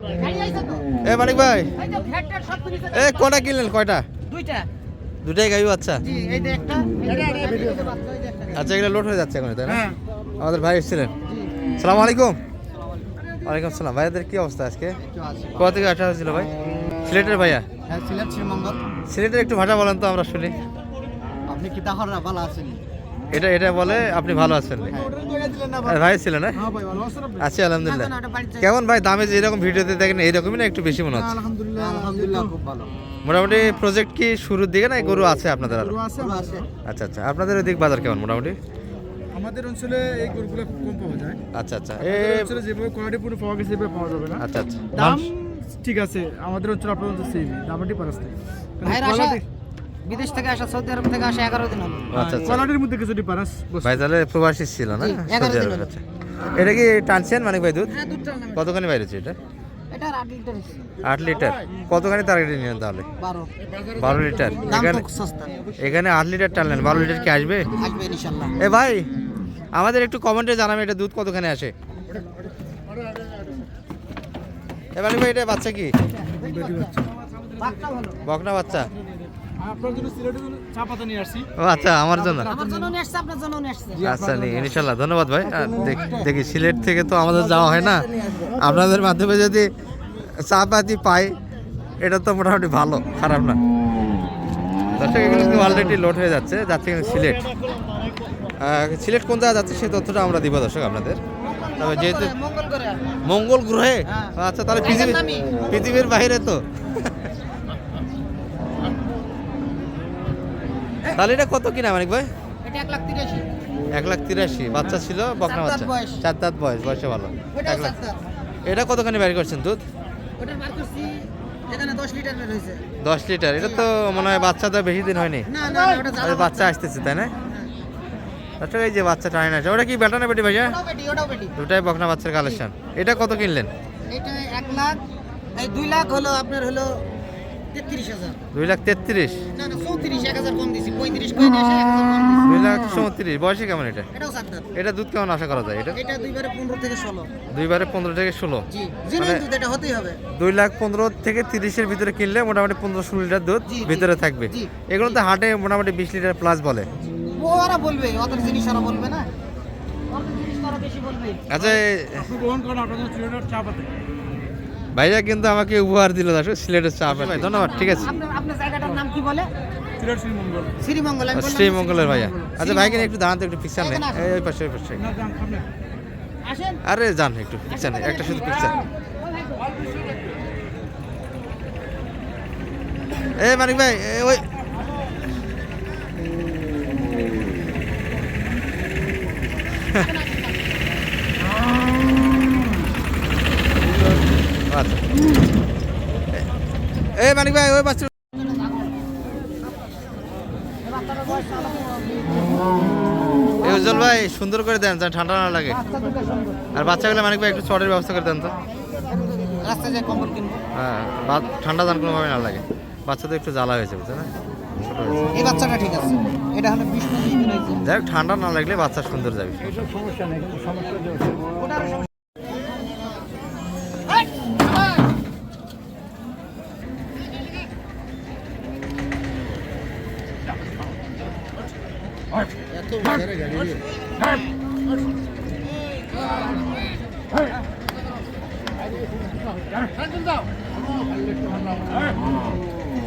এ মানিক ভাই, এ কয়টা কিনলেন? কয়টা? দুটাই গাই বাচ্চা। আচ্ছা, এগুলো লোড হয়ে যাচ্ছে এখন, তাই না? আমাদের ভাই এসেছিলেন। সালাম আলাইকুম। ওয়ালাইকুম সালাম। ভাইয়াদের কি অবস্থা আজকে? কোথা থেকে আসা হয়েছিল ভাই? সিলেটের ভাইয়া? সিলেট শ্রীমঙ্গল। সিলেটের একটু ভাষা বলেন তো আমরা শুনি। আপনি কি তাহলে ভালো আছেন? এটা বলে আপনি ভালো আছেন? ভাই ছিলেন না? আছি আলহামদুলিল্লাহ। কেমন ভাই দামে যে এরকম ভিডিওতে দেখেন এইরকমই না একটু বেশি মনে হচ্ছে? আলহামদুলিল্লাহ খুব ভালো। মোটামুটি প্রজেক্ট কি শুরুর দিকে না গরু আছে আপনাদের? আছে। আচ্ছা আচ্ছা, আপনাদের ওদিক বাজার কেমন মোটামুটি? আমাদের অঞ্চলে এই গরুগুলো খুব কম পাওয়া যায়। আচ্ছা আচ্ছা, অঞ্চলে যেভাবে কোয়ালিটিপূর্ণ পাওয়া গেছে সেভাবে পাওয়া যাবে না। আচ্ছা আচ্ছা, দাম ঠিক আছে, আমাদের অঞ্চলে আপনাদের অঞ্চলে সেম দামটি পারস্তে। বিদেশ থেকে আসা, সৌদি আরব থেকে আসা 11 দিন হলো। আচ্ছা আচ্ছা, কোয়ালিটির মধ্যে কিছু ডিফারেন্স। ভাই তাহলে প্রবাসী ছিল না? 11 দিন হলো। আচ্ছা, এটা কি টানছেন মানে ভাই দুধ? হ্যাঁ, দুধটা নামে। কতখানি বাইরেছে এটা? এটা 8 লিটার। 8 লিটার। কতখানি টার্গেট নিলেন তাহলে? 12 লিটার। দাম এখানে তো সস্তা। এখানে 8 লিটার টানলেন, 12 লিটার কি আসবে? আসবে ইনশাআল্লাহ। এ ভাই, আমাদের একটু কমেন্টে জানাবেন এটা দুধ কতখানি আসে। এবার ভাই এটা বাচ্চা কি? বাচ্চা ভালো। বকনা বাচ্চা। আপনার জন্য সিলেটের জন্য চা পাতা নিয়ে আসছি। ও আচ্ছা, আমার জন্য। আমার জন্য নিয়ে আসছে, আপনার জন্য নিয়ে আসছে। আচ্ছা ইনশাল্লাহ, ধন্যবাদ ভাই। আর দেখি সিলেট থেকে তো আমাদের যাওয়া হয় না, আপনাদের মাধ্যমে যদি চা পাতি পাই এটা তো মোটামুটি ভালো, খারাপ না। দর্শক এগুলো কিন্তু অলরেডি লোড হয়ে যাচ্ছে কিন্তু সিলেট। সিলেট কোন জায়গা যাচ্ছে সেই তথ্যটা আমরা দিব দর্শক আপনাদের। তবে যেহেতু মঙ্গল গ্রহে, আচ্ছা তাহলে পৃথিবীর বাইরে তো। তাহলে এটা কত কিনা মানিক ভাই? এটা 1,83,000। 1,83,000। বাচ্চা ছিল, বকনা বাচ্চা, 4 দাঁত বয়স, বয়সে ভালো। এটা 1 লাখ। এটা কতখানি বাইর করছেন দুধ? ওটা বার করছি, এখানে 10 লিটার বের হইছে। 10 লিটার। এটা তো মনে হয় বাচ্চা তো বেশি দিন হয়নি। না না, ওটা আরে বাচ্চা আসতেছে তাই না? আচ্ছা, এই যে বাচ্চা টাইন আছে, ওটা কি বেটা না বেটি ভাইয়া? ওটাও বেটি। দুটাই বকনা বাচ্চার কালেকশন। এটা কত কিনলেন? এটা 1 লাখ, এই 2 লাখ হলো আপনার হলো 33,000। 2,33,000। না না, 34, 1,000 কম দিছি, 35 কই নিয়ে আসে 1,000 কম দিছি। 2,34,000। বয়সে কেমন এটা? এটাও 7 দাঁত। এটা দুধ কেমন আশা করা যায়? এটা এটা দুইবারে 15 থেকে 16। দুইবারে 15 থেকে 16। জি, জিনিস দুধ এটা হতেই হবে। 2,15,000 থেকে 30-এর ভিতরে কিনলে মোটামুটি 15-16 লিটার দুধ জি, জি, ভিতরে থাকবে। জি। এগুলো তো হাটে মোটামুটি 20 লিটার প্লাস বলে। ওরা বলবে, ওদের জিনিস ওরা বলবে না, ওদের জিনিস ওরা বেশি বলবে। আচ্ছা, আপনি গ্রহণ করেন আপনার জন্য সিলেটের চা পাতা। ভাইয়া কিন্তু আমাকে উপহার দিল দর্শক সিলেটের চা। ভাই ধন্যবাদ, ঠিক আছে। আপনার জায়গাটার নাম কি বলে? সিলেট শ্রীমঙ্গল। শ্রীমঙ্গল। আমি বললাম শ্রীমঙ্গলের ভাইয়া। আচ্ছা ভাই কিনে একটু দাঁড়াতে, একটু পিকচার নেই। এখানে আসেন। ওই পাশে, ওই পাশে। না দাম সামনে। আসেন। আরে যান একটু পিকচার নেই, একটা শুধু পিকচার। এ মানিক ভাই, ওই আচ্ছা, এই মানিক ভাই ওই বাচ্চা। এই উজ্জ্বল ভাই সুন্দর করে দেন যেন ঠান্ডা না লাগে। আর বাচ্চাগুলো মানিক ভাই একটু চটের ব্যবস্থা করে দেন তো। রাস্তায় যে কম্বল কিনবো। হ্যাঁ, ঠান্ডা যেন কোনোভাবে না লাগে। বাচ্চা তো একটু জ্বালা হয়েছে বুঝছে না? ছোট হয়েছে। এই বাচ্চাটা ঠিক আছে, এটা হলো 20-25 দিন হয়েছে। যাই হোক, ঠান্ডা না লাগলে বাচ্চা সুন্দর যাবে। সমস্যা নেই, কিন্তু সমস্যা ওটারও সমস্যা।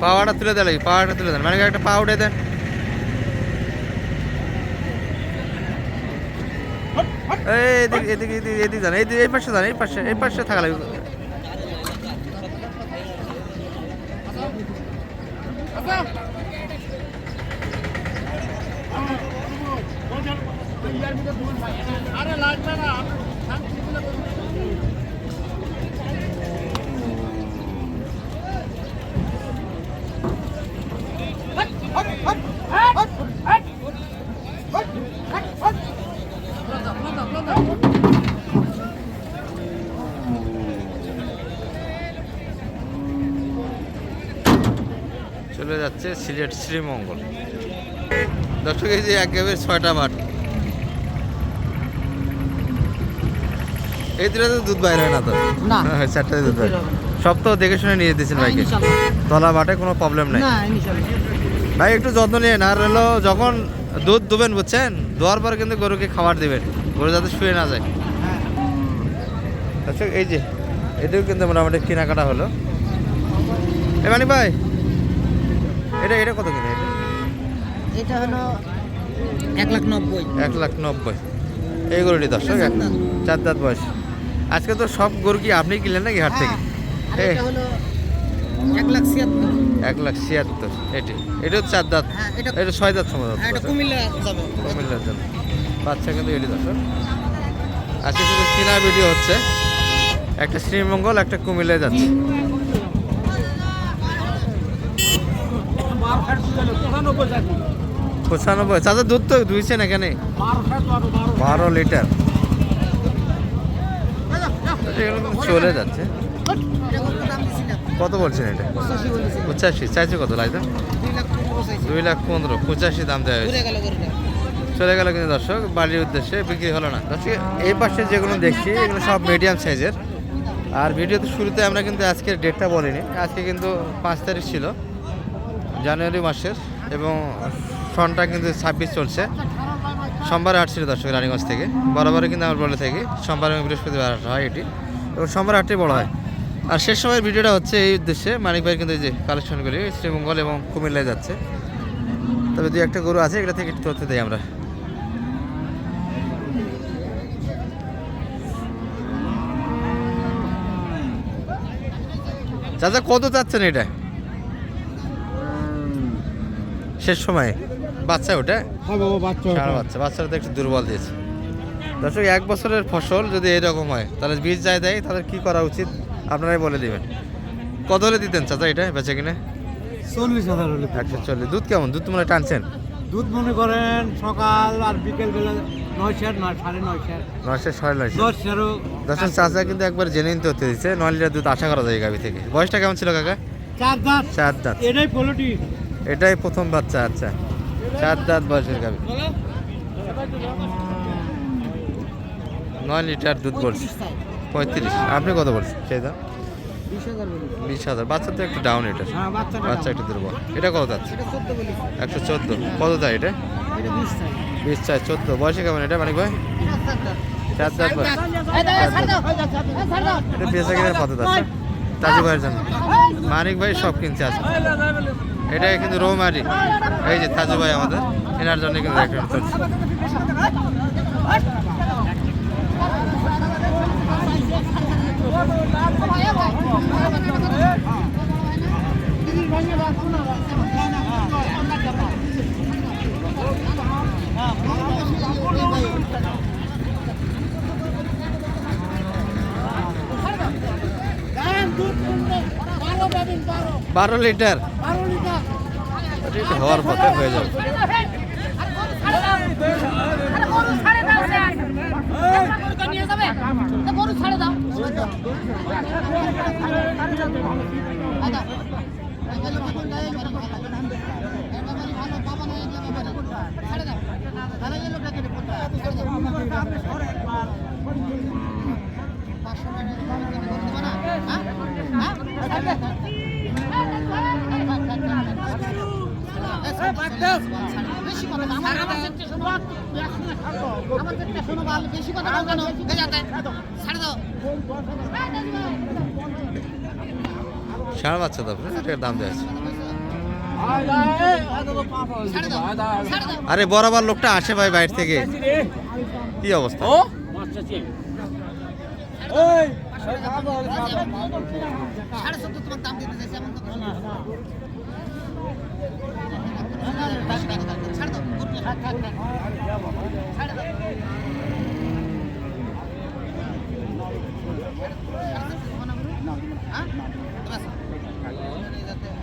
পাওয়াটা তুলে দেন, পাওয়াটা তুলে দেন, মানে একটা পা উঠে দেন। এদিকে এদিকে এদিকে এদিকে যান, এই পাশে যান, এই পাশে থাকা লাগবে। চলে যাচ্ছে সিলেট শ্রীমঙ্গল। দর্শক এই যে এক গ্যাপের 6টা মাঠ। এই দুটাতে দুধ বাইরে হয় না তো? না। হ্যাঁ, চারটাতে দুধ বাইরে। সব তো দেখে শুনে নিয়ে দিয়েছেন ভাইকে? তলা বাটে কোনো প্রবলেম নাই না ইনশাআল্লাহ। ভাই, একটু যত্ন নিয়ে আর হলো যখন দুধ দুবেন বুঝছেন, দোয়ার পর কিন্তু গরুকে খাবার দিবেন, গরু যাতে শুয়ে না যায়। আচ্ছা, এই যে এটাও কিন্তু মোটামুটি কেনাকাটা হলো। মানিক ভাই, এটা কত কিনে? এটা হলো 1,90,000। 1,90,000 এই গরুটি দর্শক, চার দাঁত বয়স। আজকে তো সব গরু কি আপনি কিনলেন নাকি হাট থেকে? আর এটা হলো 1,76,000। 1,76,000 এটাও চার দাঁত। হ্যাঁ, এটা এটা 6 দাঁত সম্ভবত। এটা কুমিল্লা যাবে। কুমিল্লার জন্য বাচ্চা কিন্তু এটি দর্শক। আজকে শুধু কিনা ভিডিও হচ্ছে, একটা শ্রীমঙ্গল একটা কুমিল্লায় যাচ্ছে। 95 চাচা, দুধ তো দুইছে না কেন? 12 লিটার এগুলো কিন্তু চলে যাচ্ছে। এটা কত দাম দিছিলাম? কত বলছেন এটা? 85 বলেছি। 85 চাইছে কত লাইতা? 2,15,000 চাইছি। 2,15,000 85 দাম দেওয়া হয়েছে। ঘুরে গেল গরুটা। চলে গেল কিন্তু দর্শক, বাড়ির উদ্দেশ্যে বিক্রি হলো না দর্শক। এই পাশে যেগুলো দেখছি এগুলো সব মিডিয়াম সাইজের। আর ভিডিওতে শুরুতে আমরা কিন্তু আজকের ডেটটা বলিনি, আজকে কিন্তু 5 তারিখ ছিল জানুয়ারি মাসের, এবং সনটা কিন্তু 26 চলছে। সোমবারে হাট ছিল দর্শক রানীগঞ্জ থেকে। বরাবরই কিন্তু আমরা বলে থাকি সোমবার এবং বৃহস্পতিবার হাট হয় এটি, এবং সোমবার হাটটাই বড় হয়। আর শেষ সময়ের ভিডিওটা হচ্ছে এই উদ্দেশ্যে, মানিক ভাই কিন্তু এই যে কালেকশনগুলি শ্রীমঙ্গল এবং কুমিল্লায় যাচ্ছে। তবে দুই একটা গরু আছে, এগুলো থেকে একটু তথ্য দিই আমরা। চাচা কত চাচ্ছেন এটা শেষ সময়ে? বাচ্চা ওটা হ্যাঁ বাবা, বাচ্চা ষাঁড় বাচ্চা, বাচ্চারা তো একটু দুর্বল দিয়েছে দর্শক। 1 বছরের ফসল যদি এরকম হয় তাহলে বীজ যায় দেয়, তাহলে কি করা উচিত আপনারাই বলে দিবেন। কত হলে দিতেন চাচা এটা বেচা কিনে? 40,000 হলে 140। দুধ কেমন? দুধ তো মনে হয় টানছেন? দুধ মনে করেন সকাল আর বিকেল বেলা 9 সের, 9.5 900 9.5 10 সেরও। দর্শক চাচা কিন্তু একবার জেনে নিতে হতে দিচ্ছে, 9 লিটার দুধ আশা করা যায় এই গাভী থেকে। বয়সটা কেমন ছিল কাকা? 4 দাঁত। 4 দাঁত। এটাই পোলট্রি। এটাই প্রথম বাচ্চা। আচ্ছা, 4 দাঁত বয়সের গাভী, 9 লিটার দুধ বলছে। 35। আপনি কত বলছেন সেই দাম? 20,000 বলেছি। 20,000। বাচ্চা তো একটু ডাউন এটা, হ্যাঁ, বাচ্চাটা বাচ্চা একটু দুর্বল। এটা কত যাচ্ছে? এটা 14 বলেছি। 114। কত চাই এটা? এটা 20 চাই। 20 চাই। 14। বয়সে কেমন এটা মানিক ভাই? 4 দাঁত বয়স। এটা বেচা কিনার কত যাচ্ছে তাজু ভাইয়ের জন্য? মানিক ভাই সব কিনছে আছে। এটা কিন্তু রৌমারি, এই যে তাজু ভাই আমাদের, এনার জন্য কিন্তু একটা চলছে। বারো লিটার এটা একটু হওয়ার পথে হয়ে যাবে। ষাঁড় বাচ্চা তো আপনার, এটার দাম দেওয়া আছে। আরে বরাবর লোকটা আসে ভাই বাইরে থেকে, কি অবস্থা?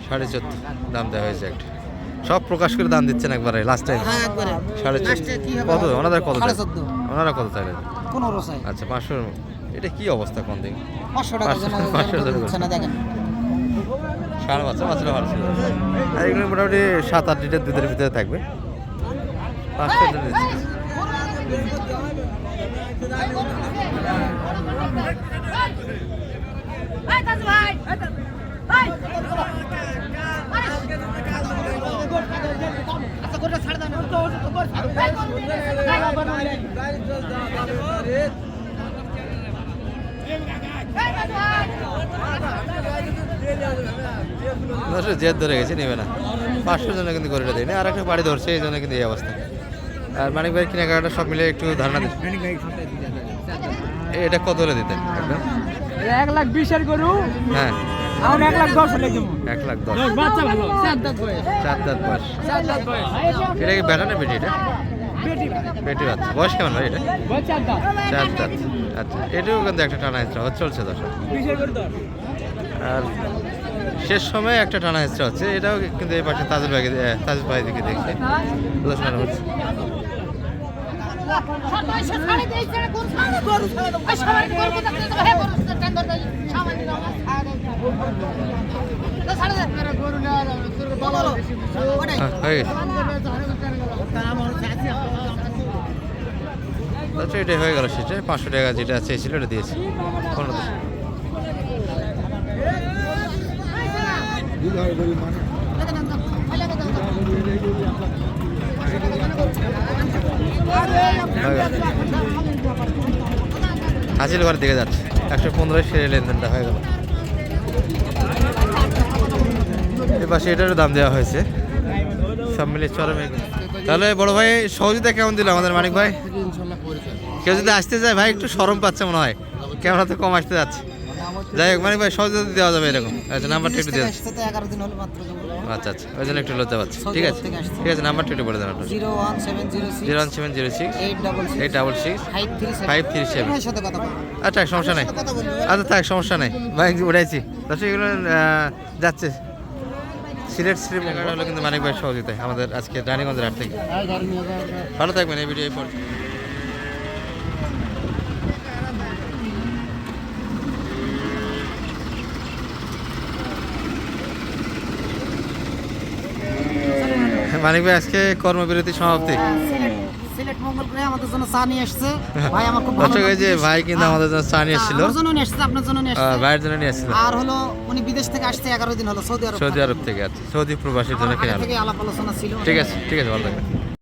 সাড়ে 14 দাম দেওয়া হয়েছে একটা। সব প্রকাশ করে দাম দিচ্ছেন একবারে লাস্ট টাইম। হ্যাঁ, একবারে। 14.5 লাস্টে কি হবে? কত ওনাদের কত চাই? 14.5 ওনারা কত চাইলেন? 15 চাই। আচ্ছা 500। এটা কি অবস্থা কোন দিন? 500 টাকা জন্য 500 টাকা হচ্ছে না, দেখেন। ষাঁড় বাচ্চা, বাচ্চাটা ভালো ছিল। আর এগুলো মোটামুটি 7-8 লিটার দুধের ভিতরে থাকবে। 500 টাকা দিচ্ছি। জেদ ধরে গেছে নেবে না, 500 জন্য কিন্তু গরুটা দেয়নি, আর একটা বাড়ি ধরছে, এই জন্য কিন্তু এই অবস্থা। আর মানিক ভাই কেনাকাটা সব মিলে একটু ধারণা দিন, এটা কত হলে দিতেন একদম? 1,20,000 গরু হ্যাঁ, আর 1,10,000 হলে দেবো। 1,10,000। বাচ্চা ভালো, 4 দাঁত বয়স। এটা কি বেটা না বেটি? এটা বেটি বাচ্চা। বয়স কেমন ভাই এটা? 4 দাঁত। 4 দাঁত। আচ্ছা, এটাও কিন্তু একটা টানা হেঁচড়া চলছে দর্শক। 20,000 করে দাও। আর শেষ সময়ে একটা টানা হেঁচড়া হচ্ছে, এটাও কিন্তু এই পাশে তাজুল ভাই দিকে দেখছে আলোচনা হচ্ছে। হয়ে গেছে। আচ্ছা, এটাই হয়ে গেল সেটা। 500 টাকা যেটা চেয়েছিল ওটা দিয়েছি। হাসিল ঘর দিকে যাচ্ছে, 115 সেরে লেনদেনটা হয়ে গেল। এবার সেটারও দাম দেওয়া হয়েছে, সব মিলে চরমে। তাহলে বড় ভাই সহযোগিতা কেমন দিল আমাদের মানিক ভাই? কেউ যদি আসতে চায় ভাই, একটু শরম পাচ্ছে মনে হয়, ক্যামেরা তো কম আসতে যাচ্ছে। যাই হোক মানিক ভাই, সহযোগিতা দেওয়া যাবে এরকম? আচ্ছা, নাম্বারটা একটু দিয়ে দিন। 11 দিন হলো মাত্র। আচ্ছা আচ্ছা, ওই জন্য একটু লজ্জা পাচ্ছে। ঠিক আছে ঠিক আছে, নাম্বারটা একটু বলে দেন আপনার। 01706 01706 866 537। সাথে কথা বলবো। আচ্ছা, সমস্যা নেই। আচ্ছা থাক, সমস্যা নেই ভাই, উঠাইছি। দর্শক এগুলো যাচ্ছে সিলেট শ্রীমঙ্গল হলো কিন্তু মানিক ভাই সহযোগিতায় আমাদের আজকে রানীগঞ্জের হাট থেকে। ভালো থাকবেন, এই ভিডিও এই পর্যন্ত। মানিক ভাই আজকে কর্মবিরতি সমাপ্তি। সিলেট মঙ্গল করে আমাদের জন্য চা নিয়ে আসছে ভাই, আমার খুব ভালো দর্শক এই যে ভাই কিন্তু আমাদের জন্য চা নিয়ে এসেছিল, আমার জন্য নিয়ে আসছে, আপনার জন্য নিয়ে আসছে, ভাইয়ের জন্য নিয়ে এসেছিল। আর হলো উনি বিদেশ থেকে আসছে 11 দিন হলো, সৌদি আরব সৌদি আরব থেকে। আচ্ছা, সৌদি প্রবাসীর জন্য আগে কিনে আনলো। থেকে আলাপ আলোচনা ছিল। ঠিক আছে ঠিক আছে, ভালো থাকবেন।